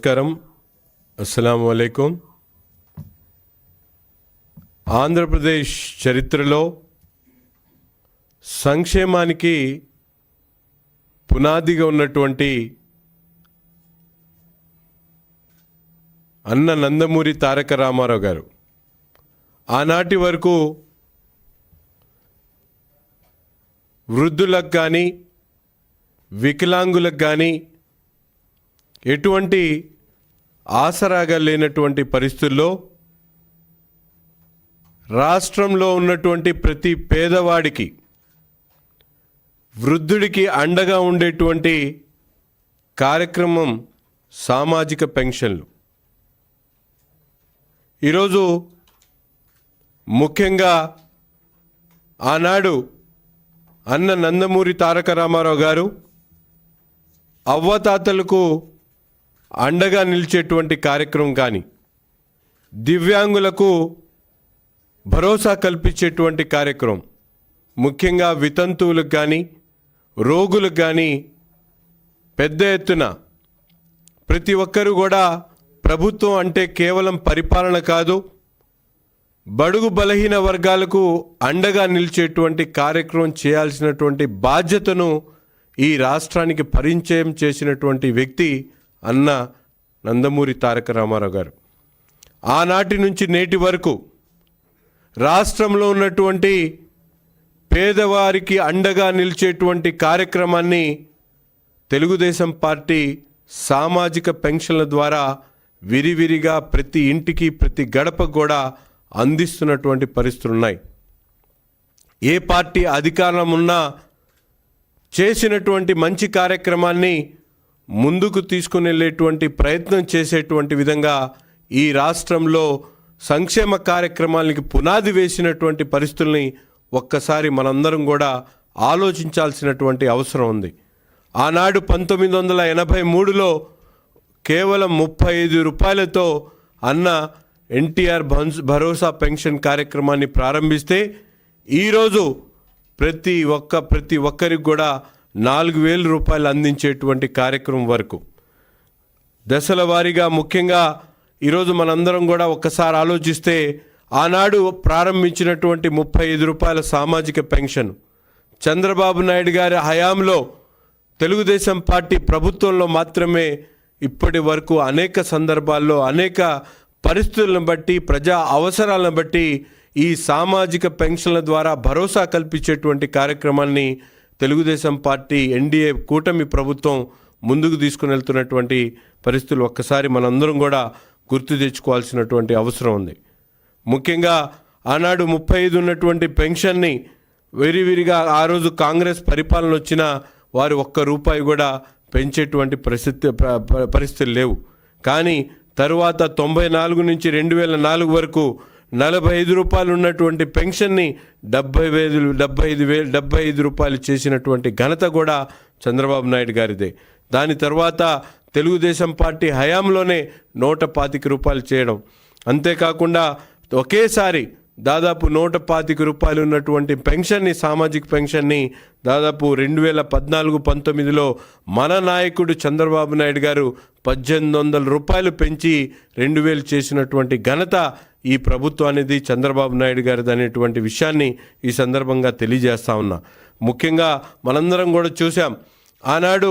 నమస్కారం. అస్సలాము అలైకుం. ఆంధ్రప్రదేశ్ చరిత్రలో సంక్షేమానికి పునాదిగా ఉన్నటువంటి అన్న నందమూరి తారక రామారావు గారు ఆనాటి వరకు వృద్ధులకు కానీ వికలాంగులకు కానీ ఎటువంటి ఆసరాగా లేనటువంటి పరిస్థితుల్లో రాష్ట్రంలో ఉన్నటువంటి ప్రతి పేదవాడికి వృద్ధుడికి అండగా ఉండేటువంటి కార్యక్రమం సామాజిక పెన్షన్లు. ఈరోజు ముఖ్యంగా ఆనాడు అన్న నందమూరి తారక రామారావు గారు అవ్వతాతలకు అండగా నిలిచేటువంటి కార్యక్రమం కానీ, దివ్యాంగులకు భరోసా కల్పించేటువంటి కార్యక్రమం, ముఖ్యంగా వితంతువులకు కానీ రోగులకు కానీ పెద్ద ఎత్తున ప్రతి ఒక్కరూ కూడా ప్రభుత్వం అంటే కేవలం పరిపాలన కాదు, బడుగు బలహీన వర్గాలకు అండగా నిలిచేటువంటి కార్యక్రమం చేయాల్సినటువంటి బాధ్యతను ఈ రాష్ట్రానికి పరిచయం చేసినటువంటి వ్యక్తి అన్న నందమూరి తారక రామారావు గారు. ఆనాటి నుంచి నేటి వరకు రాష్ట్రంలో ఉన్నటువంటి పేదవారికి అండగా నిలిచేటువంటి కార్యక్రమాన్ని తెలుగుదేశం పార్టీ సామాజిక పెన్షన్ల ద్వారా విరివిరిగా ప్రతి ఇంటికి ప్రతి గడపకు కూడా అందిస్తున్నటువంటి పరిస్థితులు ఉన్నాయి. ఏ పార్టీ అధికారం ఉన్నా చేసినటువంటి మంచి కార్యక్రమాన్ని ముందుకు తీసుకుని వెళ్ళేటువంటి ప్రయత్నం చేసేటువంటి విధంగా ఈ రాష్ట్రంలో సంక్షేమ కార్యక్రమాలకి పునాది వేసినటువంటి పరిస్థితుల్ని ఒక్కసారి మనందరం కూడా ఆలోచించాల్సినటువంటి అవసరం ఉంది. ఆనాడు 1983లో కేవలం 35 రూపాయలతో అన్న ఎన్టీఆర్ భరోసా పెన్షన్ కార్యక్రమాన్ని ప్రారంభిస్తే ఈరోజు ప్రతి ఒక్కరికి కూడా 4,000 రూపాయలు అందించేటువంటి కార్యక్రమం వరకు దశల వారీగా. ముఖ్యంగా ఈరోజు మనందరం కూడా ఒక్కసారి ఆలోచిస్తే ఆనాడు ప్రారంభించినటువంటి 35 రూపాయల సామాజిక పెన్షన్ చంద్రబాబు నాయుడు గారి హయాంలో తెలుగుదేశం పార్టీ ప్రభుత్వంలో మాత్రమే ఇప్పటి వరకు అనేక సందర్భాల్లో అనేక పరిస్థితులను బట్టి ప్రజా అవసరాలను బట్టి ఈ సామాజిక పెన్షన్ల ద్వారా భరోసా కల్పించేటువంటి కార్యక్రమాన్ని తెలుగుదేశం పార్టీ ఎన్డీఏ కూటమి ప్రభుత్వం ముందుకు తీసుకుని వెళ్తున్నటువంటి పరిస్థితులు ఒక్కసారి మనందరం కూడా గుర్తు తెచ్చుకోవాల్సినటువంటి అవసరం ఉంది. ముఖ్యంగా ఆనాడు 35 ఉన్నటువంటి పెన్షన్ని విరివిరిగా ఆ రోజు కాంగ్రెస్ పరిపాలన వచ్చినా వారు ₹1 కూడా పెంచేటువంటి పరిస్థితులు లేవు. కానీ తరువాత 94 నుంచి 2004 వరకు 45 రూపాయలు ఉన్నటువంటి పెన్షన్ని 75 రూపాయలు చేసినటువంటి ఘనత కూడా చంద్రబాబు నాయుడు గారిదే. దాని తర్వాత తెలుగుదేశం పార్టీ హయాంలోనే 125 రూపాయలు చేయడం, అంతేకాకుండా ఒకేసారి దాదాపు 125 రూపాయలు ఉన్నటువంటి పెన్షన్ని సామాజిక పెన్షన్ని దాదాపు 2014-19లో మన నాయకుడు చంద్రబాబు నాయుడు గారు 1,800 రూపాయలు పెంచి 2,000 చేసినటువంటి ఘనత ఈ ప్రభుత్వానికి చంద్రబాబు నాయుడు గారిది అనేటువంటి విషయాన్ని ఈ సందర్భంగా తెలియజేస్తా ఉన్నా. ముఖ్యంగా మనందరం కూడా చూసాం, ఆనాడు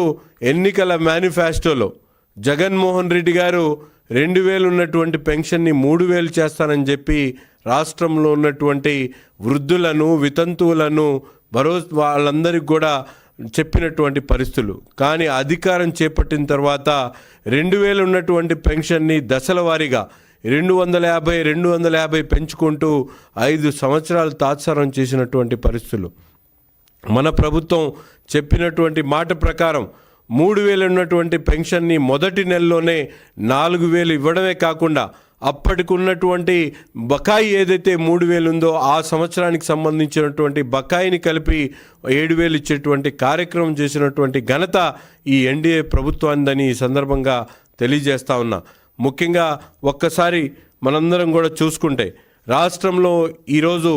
ఎన్నికల మేనిఫెస్టోలో జగన్మోహన్ రెడ్డి గారు 2,000 ఉన్నటువంటి పెన్షన్ని 3,000 చేస్తానని చెప్పి రాష్ట్రంలో ఉన్నటువంటి వృద్ధులను వితంతువులను వాళ్ళందరికీ కూడా చెప్పినటువంటి పరిస్థితులు. కానీ అధికారం చేపట్టిన తర్వాత 2,000 ఉన్నటువంటి పెన్షన్ని దశల వారీగా 250 పెంచుకుంటూ 5 సంవత్సరాలు తాత్సారం చేసినటువంటి పరిస్థితులు. మన ప్రభుత్వం చెప్పినటువంటి మాట ప్రకారం 3,000 ఉన్నటువంటి పెన్షన్ని మొదటి నెలలోనే 4,000 ఇవ్వడమే కాకుండా అప్పటికి ఉన్నటువంటి బకాయి ఏదైతే 3,000 ఉందో ఆ సంవత్సరానికి సంబంధించినటువంటి బకాయిని కలిపి 7,000 ఇచ్చేటువంటి కార్యక్రమం చేసినటువంటి ఘనత ఈ ఎన్డీఏ ప్రభుత్వానిదని ఈ సందర్భంగా తెలియజేస్తా ఉన్నా. ముఖ్యంగా ఒక్కసారి మనందరం కూడా చూసుకుంటే రాష్ట్రంలో ఈరోజు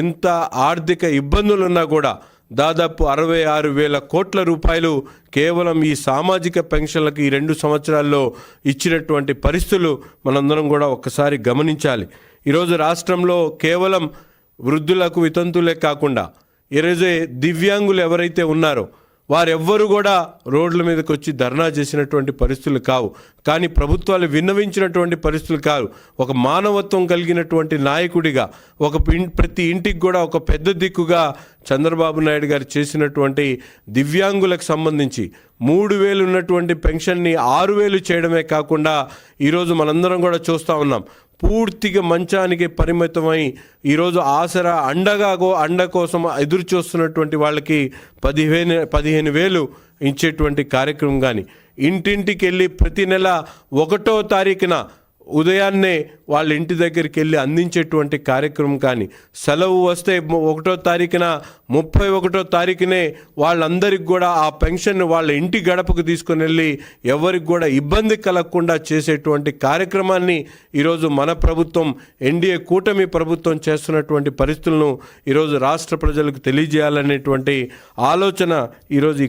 ఎంత ఆర్థిక ఇబ్బందులున్నా కూడా దాదాపు 66,000 కోట్ల రూపాయలు కేవలం ఈ సామాజిక పెన్షన్లకు ఈ 2 సంవత్సరాల్లో ఇచ్చినటువంటి పరిస్థితులు మనందరం కూడా ఒక్కసారి గమనించాలి. ఈరోజు రాష్ట్రంలో కేవలం వృద్ధులకు, వితంతులే కాకుండా ఈరోజు దివ్యాంగులు ఎవరైతే ఉన్నారో వారెవ్వరూ కూడా రోడ్ల మీదకి వచ్చి ధర్నా చేసినటువంటి పరిస్థితులు కావు. కానీ ప్రభుత్వాలు విన్నవించినటువంటి పరిస్థితులు కావు. ఒక మానవత్వం కలిగినటువంటి నాయకుడిగా ప్రతి ఇంటికి కూడా ఒక పెద్ద దిక్కుగా చంద్రబాబు నాయుడు గారు చేసినటువంటి దివ్యాంగులకు సంబంధించి 3,000 ఉన్నటువంటి పెన్షన్ని 6,000 చేయడమే కాకుండా ఈరోజు మనందరం కూడా చూస్తూ ఉన్నాం. పూర్తిగా మంచానికి పరిమితమై ఈరోజు ఆసరా అండ కోసం ఎదురు చూస్తున్నటువంటి వాళ్ళకి 15,000 ఇచ్చేటువంటి కార్యక్రమం కానీ, ఇంటింటికి వెళ్ళి ప్రతి నెల 1వ తారీఖున ఉదయాన్నే వాళ్ళ ఇంటి దగ్గరికి వెళ్ళి అందించేటువంటి కార్యక్రమం కానీ, సెలవు వస్తే 1వ తారీఖున 31వ తారీఖునే వాళ్ళందరికీ కూడా ఆ పెన్షన్ వాళ్ళ ఇంటి గడపకు తీసుకొని వెళ్ళి ఎవరికి కూడా ఇబ్బంది కలగకుండా చేసేటువంటి కార్యక్రమాన్ని ఈరోజు మన ప్రభుత్వం, ఎన్డీఏ కూటమి ప్రభుత్వం చేస్తున్నటువంటి పరిస్థితులను ఈరోజు రాష్ట్ర ప్రజలకు తెలియజేయాలనేటువంటి ఆలోచన ఈరోజు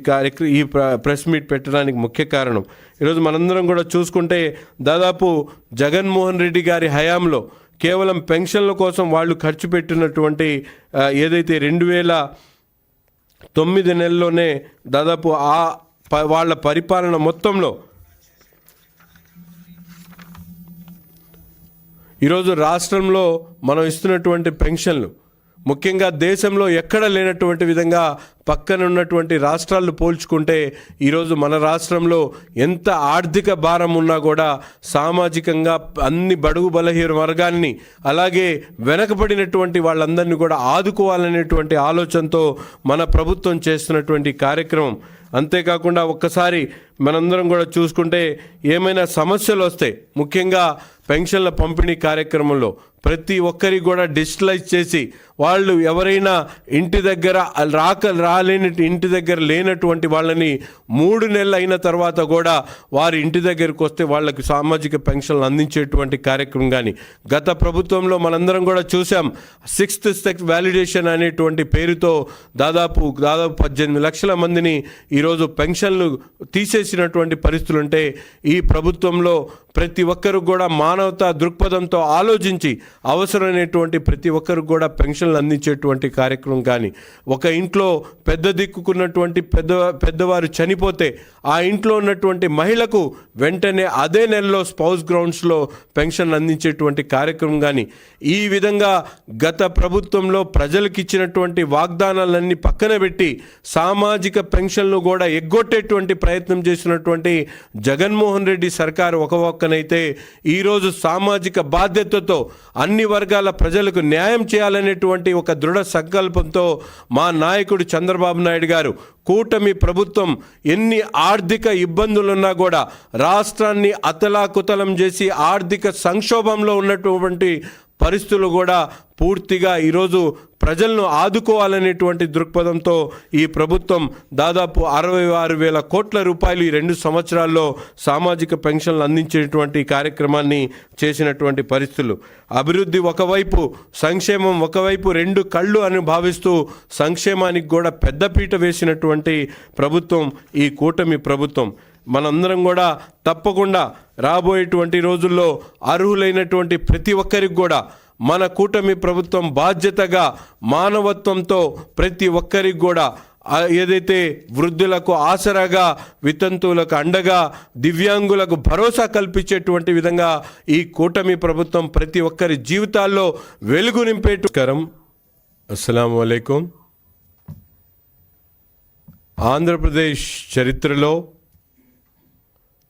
ఈ ప్రెస్ మీట్ పెట్టడానికి ముఖ్య కారణం. ఈరోజు మనందరం కూడా చూసుకుంటే దాదాపు జగన్మోహన్ రెడ్డి గారి హయాంలో కేవలం పెన్షన్ల కోసం వాళ్ళు ఖర్చు పెట్టినటువంటి ఏదైతే 2009 నెలలోనే దాదాపు వాళ్ళ పరిపాలన మొత్తంలో ఈరోజు రాష్ట్రంలో మనం ఇస్తున్నటువంటి పెన్షన్లు ముఖ్యంగా దేశంలో ఎక్కడ లేనటువంటి విధంగా పక్కన ఉన్నటువంటి రాష్ట్రాలు పోల్చుకుంటే ఈరోజు మన రాష్ట్రంలో ఎంత ఆర్థిక భారం ఉన్నా కూడా సామాజికంగా అన్ని బడుగు బలహీన వర్గాన్ని అలాగే వెనకబడినటువంటి వాళ్ళందరినీ కూడా ఆదుకోవాలనేటువంటి ఆలోచనతో మన ప్రభుత్వం చేస్తున్నటువంటి కార్యక్రమం. అంతేకాకుండా ఒక్కసారి మనందరం కూడా చూసుకుంటే ఏమైనా సమస్యలు వస్తే ముఖ్యంగా పెన్షన్ల పంపిణీ కార్యక్రమంలో ప్రతి ఒక్కరికి కూడా డిజిటలైజ్ చేసి వాళ్ళు ఎవరైనా ఇంటి దగ్గర రాలేని ఇంటి దగ్గర లేనటువంటి వాళ్ళని 3 నెలలు అయిన తర్వాత కూడా వారి ఇంటి దగ్గరికి వస్తే వాళ్ళకి సామాజిక పెన్షన్లు అందించేటువంటి కార్యక్రమం కానీ, గత ప్రభుత్వంలో మనందరం కూడా చూసాం 6th సెక్స్ వ్యాలిడేషన్ అనేటువంటి పేరుతో దాదాపు 18 లక్షల మందిని ఈరోజు పెన్షన్లు తీసేసినటువంటి పరిస్థితులు ఉంటే ఈ ప్రభుత్వంలో ప్రతి ఒక్కరు కూడా మానవతా దృక్పథంతో ఆలోచించి అవసరమైనటువంటి ప్రతి ఒక్కరు కూడా పెన్షన్లు అందించేటువంటి కార్యక్రమం కానీ, ఒక ఇంట్లో పెద్ద దిక్కుకున్నటువంటి పెద్దవారు చనిపోతే ఆ ఇంట్లో ఉన్నటువంటి మహిళకు వెంటనే అదే నెలలో స్పౌస్ గ్రౌండ్స్లో పెన్షన్ అందించేటువంటి కార్యక్రమం కానీ, ఈ విధంగా గత ప్రభుత్వంలో ప్రజలకు ఇచ్చినటువంటి వాగ్దానాలన్నీ పక్కన పెట్టి సామాజిక పెన్షన్లు కూడా ఎగ్గొట్టేటువంటి ప్రయత్నం చేసినటువంటి జగన్మోహన్ రెడ్డి సర్కారు ఒక పక్కనైతే ఈరోజు సామాజిక బాధ్యతతో అన్ని వర్గాల ప్రజలకు న్యాయం చేయాలనేటువంటి ఒక దృఢ సంకల్పంతో మా నాయకుడు చంద్రబాబు నాయుడు గారు కూటమి ప్రభుత్వం ఎన్ని ఆర్థిక ఇబ్బందులున్నా కూడా రాష్ట్రాన్ని అతలాకుతలం చేసి ఆర్థిక సంక్షోభంలో ఉన్నటువంటి పరిస్థితులు కూడా పూర్తిగా ఈరోజు ప్రజలను ఆదుకోవాలనేటువంటి దృక్పథంతో ఈ ప్రభుత్వం దాదాపు 66,000 కోట్ల రూపాయలు ఈ 2 సంవత్సరాల్లో సామాజిక పెన్షన్లు అందించేటువంటి కార్యక్రమాన్ని చేసినటువంటి పరిస్థితులు. అభివృద్ధి ఒకవైపు, సంక్షేమం ఒకవైపు, 2 కళ్ళు అని భావిస్తూ సంక్షేమానికి కూడా పెద్దపీట వేసినటువంటి ప్రభుత్వం ఈ కూటమి ప్రభుత్వం. మనందరం కూడా తప్పకుండా రాబోయేటువంటి రోజుల్లో అర్హులైనటువంటి ప్రతి ఒక్కరికి కూడా మన కూటమి ప్రభుత్వం బాధ్యతగా మానవత్వంతో ప్రతి ఒక్కరికి కూడా ఏదైతే వృద్ధులకు ఆసరాగా, వితంతువులకు అండగా, దివ్యాంగులకు భరోసా కల్పించేటువంటి విధంగా ఈ కూటమి ప్రభుత్వం ప్రతి ఒక్కరి జీవితాల్లో వెలుగు నింపేటు. అస్సలాము అలైకుం. ఆంధ్రప్రదేశ్ చరిత్రలో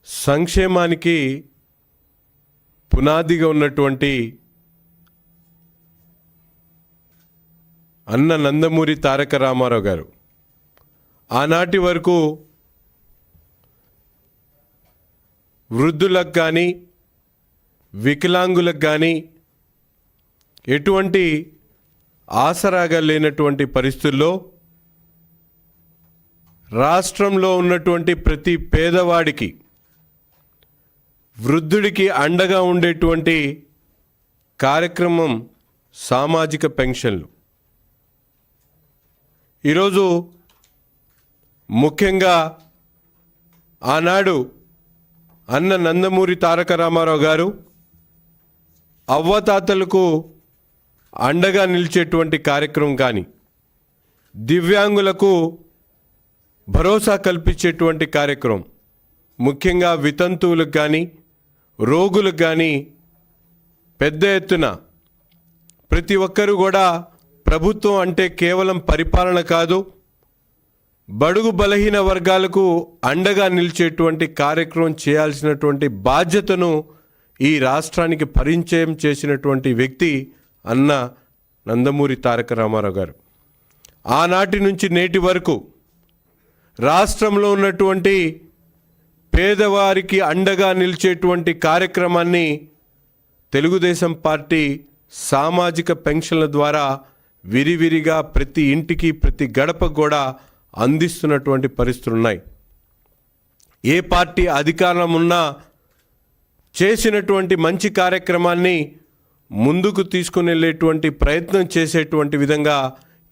సంక్షేమానికి పునాదిగా ఉన్నటువంటి అన్న నందమూరి తారక రామారావు గారు ఆనాటి వరకు వృద్ధులకు కానీ వికలాంగులకు కానీ ఎటువంటి ఆసరాగా లేనటువంటి పరిస్థితుల్లో రాష్ట్రంలో ఉన్నటువంటి ప్రతి పేదవాడికి, వృద్ధుడికి అండగా ఉండేటువంటి కార్యక్రమం సామాజిక పెన్షన్లు. ఈరోజు ముఖ్యంగా ఆనాడు అన్న నందమూరి తారక రామారావు గారు అవ్వతాతలకు అండగా నిలిచేటువంటి కార్యక్రమం కానీ, దివ్యాంగులకు భరోసా కల్పించేటువంటి కార్యక్రమం, ముఖ్యంగా వితంతువులకు కానీ రోగులకు కానీ పెద్ద ఎత్తున ప్రతి ఒక్కరూ కూడా ప్రభుత్వం అంటే కేవలం పరిపాలన కాదు, బడుగు బలహీన వర్గాలకు అండగా నిలిచేటువంటి కార్యక్రమం చేయాల్సినటువంటి బాధ్యతను ఈ రాష్ట్రానికి పరిచయం చేసినటువంటి వ్యక్తి అన్న నందమూరి తారక రామారావు గారు. ఆనాటి నుంచి నేటి వరకు రాష్ట్రంలో ఉన్నటువంటి పేదవారికి అండగా నిలిచేటువంటి కార్యక్రమాన్ని తెలుగుదేశం పార్టీ సామాజిక పెన్షన్ల ద్వారా విరివిరిగా ప్రతి ఇంటికి ప్రతి గడపకు కూడా అందిస్తున్నటువంటి పరిస్థితులు ఉన్నాయి. ఏ పార్టీ అధికారం ఉన్నా చేసినటువంటి మంచి కార్యక్రమాన్ని ముందుకు తీసుకుని వెళ్ళేటువంటి ప్రయత్నం చేసేటువంటి విధంగా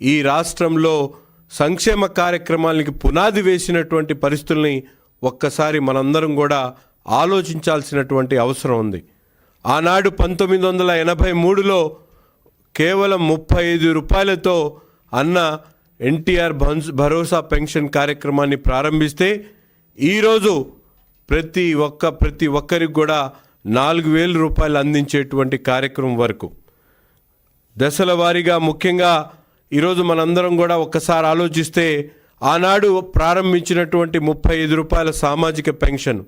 ఈ రాష్ట్రంలో సంక్షేమ కార్యక్రమాలకి పునాది వేసినటువంటి పరిస్థితుల్ని ఒక్కసారి మనందరం కూడా ఆలోచించాల్సినటువంటి అవసరం ఉంది. ఆనాడు 1983లో కేవలం 35 రూపాయలతో అన్న ఎన్టీఆర్ భరోసా పెన్షన్ కార్యక్రమాన్ని ప్రారంభిస్తే ఈరోజు ప్రతి ఒక్కరికి కూడా 4,000 రూపాయలు అందించేటువంటి కార్యక్రమం వరకు దశల వారీగా, ముఖ్యంగా ఈరోజు మనందరం కూడా ఒక్కసారి ఆలోచిస్తే ఆనాడు ప్రారంభించినటువంటి 35 రూపాయల సామాజిక పెన్షన్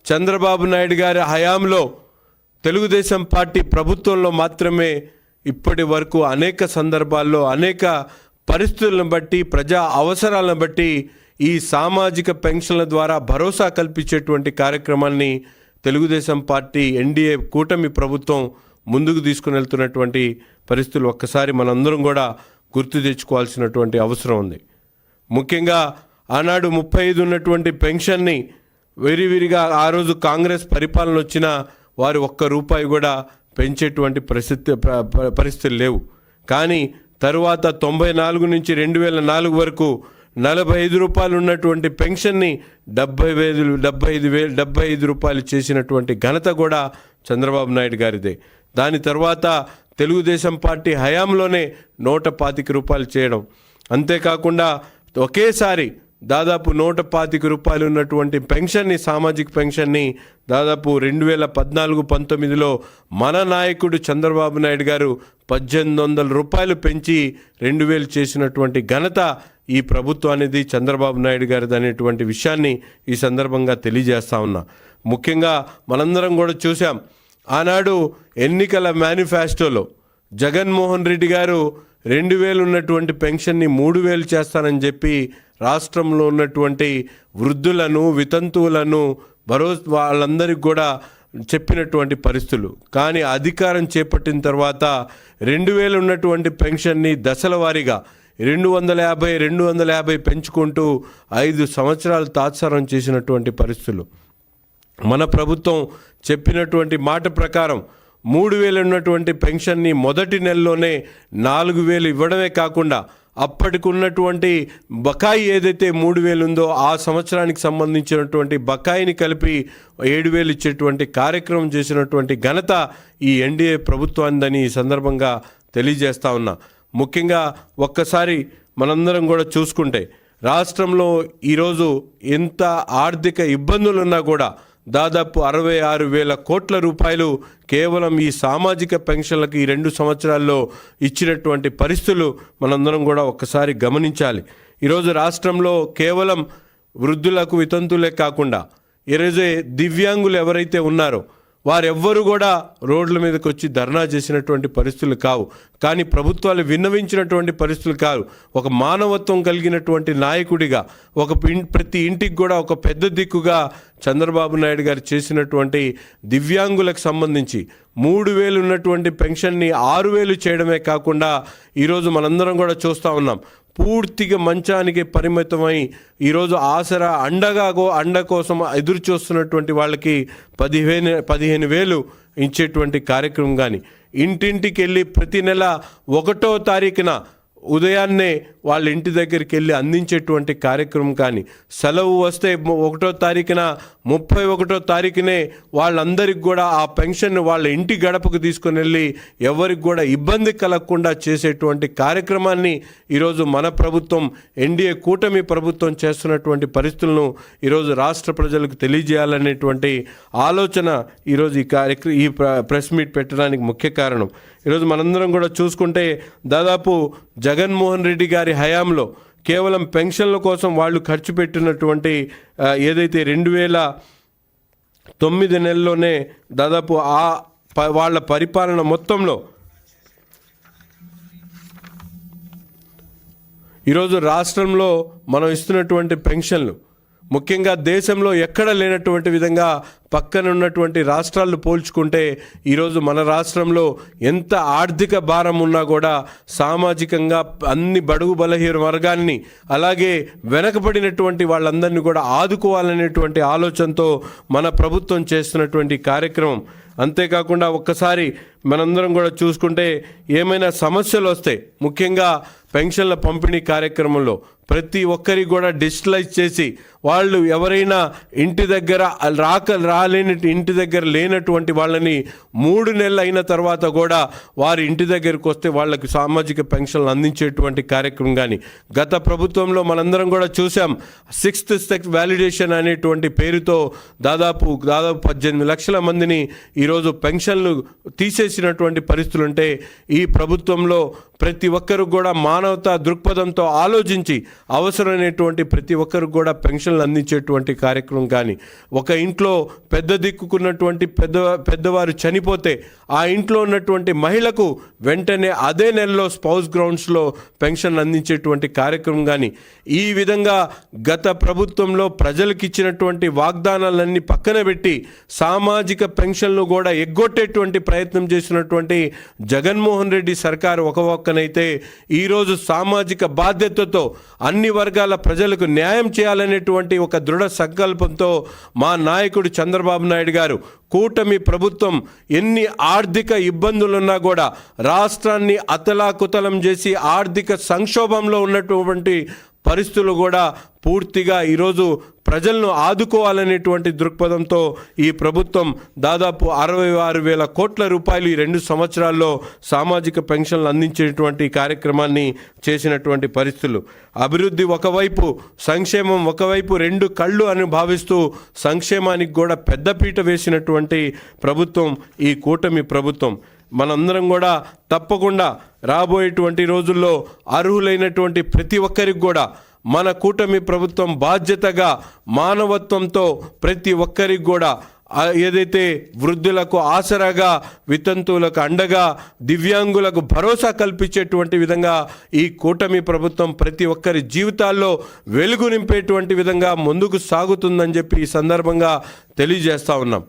చంద్రబాబు నాయుడు గారి హయాంలో తెలుగుదేశం పార్టీ ప్రభుత్వంలో మాత్రమే ఇప్పటి వరకు అనేక సందర్భాల్లో అనేక పరిస్థితులను బట్టి ప్రజా అవసరాలను బట్టి ఈ సామాజిక పెన్షన్ల ద్వారా భరోసా కల్పించేటువంటి కార్యక్రమాన్ని తెలుగుదేశం పార్టీ ఎన్డీఏ కూటమి ప్రభుత్వం ముందుకు తీసుకుని వెళ్తున్నటువంటి పరిస్థితులు ఒక్కసారి మనందరం కూడా గుర్తు తెచ్చుకోవాల్సినటువంటి అవసరం ఉంది. ముఖ్యంగా ఆనాడు 35 ఉన్నటువంటి పెన్షన్ని విరివిరిగా ఆ రోజు కాంగ్రెస్ పరిపాలన వచ్చిన వారు ₹1 కూడా పెంచేటువంటి పరిస్థితులు లేవు. కానీ తరువాత 94 నుంచి 2004 వరకు 45 రూపాయలు ఉన్నటువంటి పెన్షన్ని 75 రూపాయలు చేసినటువంటి ఘనత కూడా చంద్రబాబు నాయుడు గారిదే. దాని తర్వాత తెలుగుదేశం పార్టీ హయాంలోనే 125 రూపాయలు చేయడం, అంతేకాకుండా ఒకేసారి దాదాపు 125 రూపాయలు ఉన్నటువంటి పెన్షన్ని, సామాజిక పెన్షన్ని దాదాపు 2014-19లో మన నాయకుడు చంద్రబాబు నాయుడు గారు 1,800 రూపాయలు పెంచి 2,000 చేసినటువంటి ఘనత ఈ ప్రభుత్వానికి చంద్రబాబు నాయుడు గారిది అనేటువంటి విషయాన్ని ఈ సందర్భంగా తెలియజేస్తా ఉన్నా. ముఖ్యంగా మనందరం కూడా చూసాం, ఆనాడు ఎన్నికల మేనిఫెస్టోలో జగన్మోహన్ రెడ్డి గారు 2,000 ఉన్నటువంటి పెన్షన్ని 3,000 చేస్తానని చెప్పి రాష్ట్రంలో ఉన్నటువంటి వృద్ధులను, వితంతువులను వాళ్ళందరికీ కూడా చెప్పినటువంటి పరిస్థితులు. కానీ అధికారం చేపట్టిన తర్వాత 2,000 ఉన్నటువంటి పెన్షన్ని దశల వారీగా 250 పెంచుకుంటూ 5 సంవత్సరాలు తాత్సారం చేసినటువంటి పరిస్థితులు. మన ప్రభుత్వం చెప్పినటువంటి మాట ప్రకారం 3,000 ఉన్నటువంటి పెన్షన్ని మొదటి నెలలోనే 4,000 ఇవ్వడమే కాకుండా అప్పటికున్నటువంటి బకాయి ఏదైతే 3,000 ఉందో ఆ సంవత్సరానికి సంబంధించినటువంటి బకాయిని కలిపి 7,000 ఇచ్చేటువంటి కార్యక్రమం చేసినటువంటి ఘనత ఈ ఎన్డీఏ ప్రభుత్వానిదని ఈ సందర్భంగా తెలియజేస్తా ఉన్నా. ముఖ్యంగా ఒక్కసారి మనందరం కూడా చూసుకుంటే రాష్ట్రంలో ఈరోజు ఎంత ఆర్థిక ఇబ్బందులున్నా కూడా దాదాపు 66,000 కోట్ల రూపాయలు కేవలం ఈ సామాజిక పెన్షన్లకు ఈ 2 సంవత్సరాల్లో ఇచ్చినటువంటి పరిస్థితులు మనందరం కూడా ఒక్కసారి గమనించాలి. ఈరోజు రాష్ట్రంలో కేవలం వృద్ధులకు, వితంతులే కాకుండా ఈరోజు దివ్యాంగులు ఎవరైతే ఉన్నారో వారెవ్వరూ కూడా రోడ్ల మీదకి వచ్చి ధర్నా చేసినటువంటి పరిస్థితులు కావు. కానీ ప్రభుత్వాలు విన్నవించినటువంటి పరిస్థితులు కావు. ఒక మానవత్వం కలిగినటువంటి నాయకుడిగా ప్రతి ఇంటికి కూడా ఒక పెద్ద దిక్కుగా చంద్రబాబు నాయుడు గారు చేసినటువంటి దివ్యాంగులకు సంబంధించి 3,000 ఉన్నటువంటి పెన్షన్ని 6,000 చేయడమే కాకుండా ఈరోజు మనందరం కూడా చూస్తూ ఉన్నాం, పూర్తిగా మంచానికి పరిమితమై ఈరోజు ఆసరా అండ కోసం ఎదురు చూస్తున్నటువంటి వాళ్ళకి 15,000 ఇచ్చేటువంటి కార్యక్రమం కానీ, ఇంటింటికి వెళ్ళి ప్రతి నెల 1వ తారీఖున ఉదయాన్నే వాళ్ళ ఇంటి దగ్గరికి వెళ్ళి అందించేటువంటి కార్యక్రమం కానీ, సెలవు వస్తే 1వ తారీఖున 31వ తారీఖునే వాళ్ళందరికీ కూడా ఆ పెన్షన్ వాళ్ళ ఇంటి గడపకు తీసుకొని వెళ్ళి ఎవరికి కూడా ఇబ్బంది కలగకుండా చేసేటువంటి కార్యక్రమాన్ని ఈరోజు మన ప్రభుత్వం, ఎన్డీఏ కూటమి ప్రభుత్వం చేస్తున్నటువంటి పరిస్థితులను ఈరోజు రాష్ట్ర ప్రజలకు తెలియజేయాలనేటువంటి ఆలోచన ఈరోజు ఈ ప్రెస్ మీట్ పెట్టడానికి ముఖ్య కారణం. ఈరోజు మనందరం కూడా చూసుకుంటే దాదాపు జగన్మోహన్ రెడ్డి గారి హయాంలో కేవలం పెన్షన్ల కోసం వాళ్ళు ఖర్చు పెట్టినటువంటి ఏదైతే 2009 నెలలోనే దాదాపు వాళ్ళ పరిపాలన మొత్తంలో ఈరోజు రాష్ట్రంలో మనం ఇస్తున్నటువంటి పెన్షన్లు ముఖ్యంగా దేశంలో ఎక్కడ లేనటువంటి విధంగా పక్కన ఉన్నటువంటి రాష్ట్రాలు పోల్చుకుంటే ఈరోజు మన రాష్ట్రంలో ఎంత ఆర్థిక భారం ఉన్నా కూడా సామాజికంగా అన్ని బడుగు బలహీన వర్గాన్ని అలాగే వెనకబడినటువంటి వాళ్ళందరినీ కూడా ఆదుకోవాలనేటువంటి ఆలోచనతో మన ప్రభుత్వం చేస్తున్నటువంటి కార్యక్రమం. అంతేకాకుండా ఒక్కసారి మనందరం కూడా చూసుకుంటే ఏమైనా సమస్యలు వస్తాయి, ముఖ్యంగా పెన్షన్ల పంపిణీ కార్యక్రమంలో ప్రతి ఒక్కరికి కూడా డిజిటలైజ్ చేసి వాళ్ళు ఎవరైనా ఇంటి దగ్గర రాలేని ఇంటి దగ్గర లేనటువంటి వాళ్ళని 3 నెలలు అయిన తర్వాత కూడా వారి ఇంటి దగ్గరికి వస్తే వాళ్ళకి సామాజిక పెన్షన్లు అందించేటువంటి కార్యక్రమం కానీ గత ప్రభుత్వంలో మనందరం కూడా చూసాం. 6th సెక్టర్ వ్యాలిడేషన్ అనేటువంటి పేరుతో దాదాపు 18 లక్షల మందిని ఈరోజు పెన్షన్లు తీసేసినటువంటి పరిస్థితులు ఉంటే ఈ ప్రభుత్వంలో ప్రతి ఒక్కరు కూడా మానవతా దృక్పథంతో ఆలోచించి అవసరమైనటువంటి ప్రతి ఒక్కరు కూడా పెన్షన్లు అందించేటువంటి కార్యక్రమం కానీ, ఒక ఇంట్లో పెద్ద దిక్కుకున్నటువంటి పెద్దవారు చనిపోతే ఆ ఇంట్లో ఉన్నటువంటి మహిళకు వెంటనే అదే నెలలో స్పౌస్ గ్రౌండ్స్లో పెన్షన్ అందించేటువంటి కార్యక్రమం కానీ, ఈ విధంగా గత ప్రభుత్వంలో ప్రజలకు ఇచ్చినటువంటి వాగ్దానాలన్నీ పక్కన పెట్టి సామాజిక పెన్షన్లు కూడా ఎగ్గొట్టేటువంటి ప్రయత్నం చేసినటువంటి జగన్మోహన్ రెడ్డి సర్కారు ఒక పక్కనైతే ఈరోజు సామాజిక బాధ్యతతో అన్ని వర్గాల ప్రజలకు న్యాయం చేయాలనేటువంటి ఒక దృఢ సంకల్పంతో మా నాయకుడు చంద్రబాబు నాయుడు గారు కూటమి ప్రభుత్వం ఎన్ని ఆర్థిక ఇబ్బందులున్నా కూడా రాష్ట్రాన్ని అతలాకుతలం చేసి ఆర్థిక సంక్షోభంలో ఉన్నటువంటి పరిస్థితులు కూడా పూర్తిగా ఈరోజు ప్రజలను ఆదుకోవాలనేటువంటి దృక్పథంతో ఈ ప్రభుత్వం దాదాపు 66,000 కోట్ల రూపాయలు ఈ 2 సంవత్సరాల్లో సామాజిక పెన్షన్లు అందించేటువంటి కార్యక్రమాన్ని చేసినటువంటి పరిస్థితులు. అభివృద్ధి ఒకవైపు, సంక్షేమం ఒకవైపు 2 కళ్ళు అని భావిస్తూ సంక్షేమానికి కూడా పెద్దపీట వేసినటువంటి ప్రభుత్వం ఈ కూటమి ప్రభుత్వం. మనందరం కూడా తప్పకుండా రాబోయేటువంటి రోజుల్లో అర్హులైనటువంటి ప్రతి ఒక్కరికి కూడా మన కూటమి ప్రభుత్వం బాధ్యతగా మానవత్వంతో ప్రతి ఒక్కరికి కూడా ఏదైతే వృద్ధులకు ఆసరాగా, వితంతువులకు అండగా, దివ్యాంగులకు భరోసా కల్పించేటువంటి విధంగా ఈ కూటమి ప్రభుత్వం ప్రతి ఒక్కరి జీవితాల్లో వెలుగు నింపేటువంటి విధంగా ముందుకు సాగుతుందని చెప్పి ఈ సందర్భంగా తెలియజేస్తా ఉన్నాం.